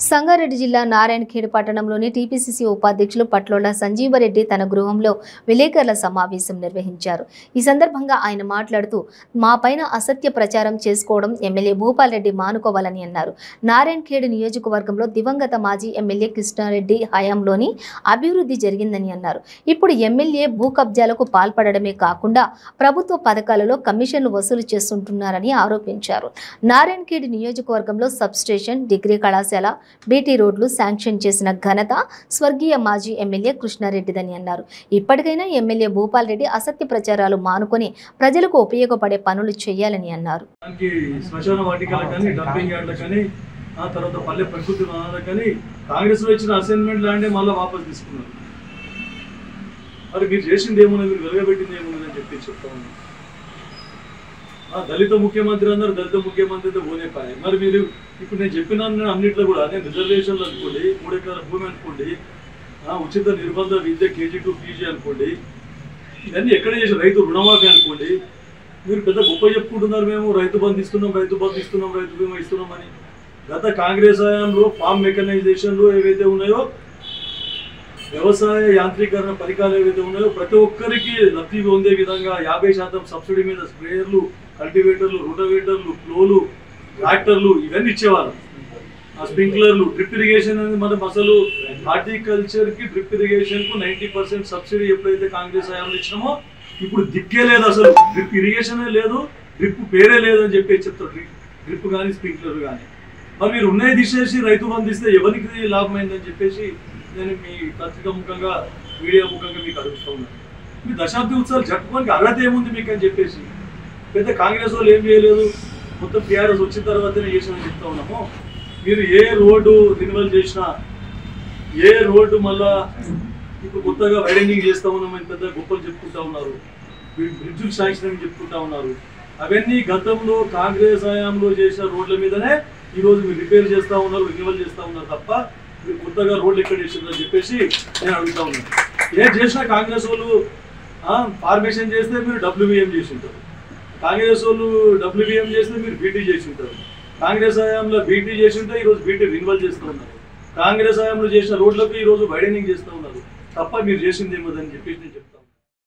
సంగారెడ్డి జిల్లా నారాయణఖేడ్ పట్టణంలోని టీపీసీసీ ఉపాధ్యక్షులు పట్లోల సంజీవరెడ్డి తన గృహంలో విలేకరుల సమావేశం నిర్వహించారు. ఈ సందర్భంగా ఆయన మాట్లాడుతూ మాపైన అసత్య ప్రచారం చేసుకోవడం ఎమ్మెల్యే భూపాల్ రెడ్డి మానుకోవాలని అన్నారు. నారాయణఖేడ్ నియోజకవర్గంలో దివంగత మాజీ ఎమ్మెల్యే కృష్ణారెడ్డి హయాంలోని అభివృద్ధి జరిగిందని అన్నారు. ఇప్పుడు ఎమ్మెల్యే భూ కబ్జాలకు పాల్పడడమే కాకుండా ప్రభుత్వ పథకాలలో కమిషన్లు వసూలు చేస్తుంటున్నారని ఆరోపించారు. నారాయణఖేడ్ నియోజకవర్గంలో సబ్ స్టేషన్, డిగ్రీ కళాశాల, బీటీ రోడ్లు శాంక్షన్ చేసిన ఘనత స్వర్గీయ మాజీ ఎమ్మెల్యే కృష్ణారెడ్డిదని అన్నారు. ఇప్పటికైనా ఎమ్మెల్యే భూపాల్ రెడ్డి అసత్య ప్రచారాలు మానుకొని ప్రజలకు ఉపయోగపడే పనులు చేయాలని అన్నారు. దళిత ముఖ్యమంత్రి అన్నారు, దళిత ముఖ్యమంత్రితో పోనే పాయి. మరి మీరు ఇప్పుడు నేను చెప్పినాను అన్నింటిలో కూడా నేను రిజర్వేషన్లు అనుకోండి, 3 ఎకరాల భూమి అనుకోండి, ఉచిత నిర్బంధ విద్య KG to PG అనుకోండి, ఇవన్నీ ఎక్కడ చేసి రైతు రుణమాఫీ అనుకోండి. మీరు పెద్ద గొప్ప చెప్పుకుంటున్నారు, మేము రైతు బంధు ఇస్తున్నాం, రైతు బీమా ఇస్తున్నామని. గత కాంగ్రెస్ హయాంలో ఫార్మ్ మెకనైజేషన్లు ఏవైతే ఉన్నాయో, వ్యవసాయ యాంత్రీకరణ పరికరాలు ఏవైతే ఉన్నాయో ప్రతి ఒక్కరికి లబ్ధి పొందే విధంగా 50% సబ్సిడీ మీద స్ప్రేయర్లు, కల్టివేటర్లు, రూటవేటర్లు, ఫ్లోలు, ట్రాక్టర్లు ఇవన్నీ ఇచ్చేవారు. స్ప్రింక్లర్లు, డ్రిప్ ఇరిగేషన్ అనేది మనం అసలు హార్టికల్చర్కి డ్రిప్ ఇరిగేషన్కు 90% సబ్సిడీ ఎప్పుడైతే కాంగ్రెస్ హయాంలో ఇచ్చినామో ఇప్పుడు దిక్కే లేదు, అసలు డ్రిప్ ఇరిగేషనే లేదు, డ్రిప్ పేరే లేదు అని చెప్పి చెప్తారు. డ్రిప్ కానీ స్ప్రింక్లర్ కానీ మరి మీరు ఉన్నాయి తీసేసి రైతు బంధిస్తే ఎవరికి లాభమైందని చెప్పేసి నేను మీ పత్రిక ముఖంగా, మీడియా ముఖంగా మీకు అడుగుతూ ఉన్నాను. మీ దశాబ్ది ఉత్సవాలు జరుపుకోవడానికి అర్హత ఏముంది మీకు అని చెప్పేసి. పెద్ద కాంగ్రెస్ వాళ్ళు ఏం చేయలేదు, మొత్తం టీఆర్ఎస్ వచ్చిన తర్వాతనే చేసామని చెప్తా ఉన్నాము. మీరు ఏ రోడ్డు రినివల్ చేసినా, ఏ రోడ్డు మళ్ళా ఇప్పుడు కొత్తగా వైడనింగ్ చేస్తూ ఉన్నామని పెద్ద గొప్పలు చెప్పుకుంటా ఉన్నారు, బ్రిడ్జులు శాంక్షన్ అని చెప్పుకుంటా ఉన్నారు. అవన్నీ గతంలో కాంగ్రెస్ హయాంలో చేసిన రోడ్ల మీదనే ఈరోజు మీరు రిపేర్ చేస్తూ ఉన్నారు, రినివల్ చేస్తూ ఉన్నారు తప్ప మీరు కొత్తగా రోడ్లు ఎక్కడ చేసిందని చెప్పేసి నేను అడుగుతా ఉన్నాను. ఏం చేసినా కాంగ్రెస్ వాళ్ళు ఫార్మేషన్ చేస్తే మీరు WBM చేసి ఉంటారు, కాంగ్రెస్ వాళ్ళు WBM చేస్తే మీరు BT చేసి ఉంటారు. కాంగ్రెస్ హయాంలో BT చేసి ఉంటే ఈరోజు BT రినివల్ చేస్తూ ఉన్నారు. కాంగ్రెస్ హయాంలో చేసిన రోడ్లకు ఈరోజు వైడనింగ్ చేస్తూ ఉన్నారు తప్ప మీరు చేసింది ఏమోదని చెప్పేసి నేను చెప్తాను.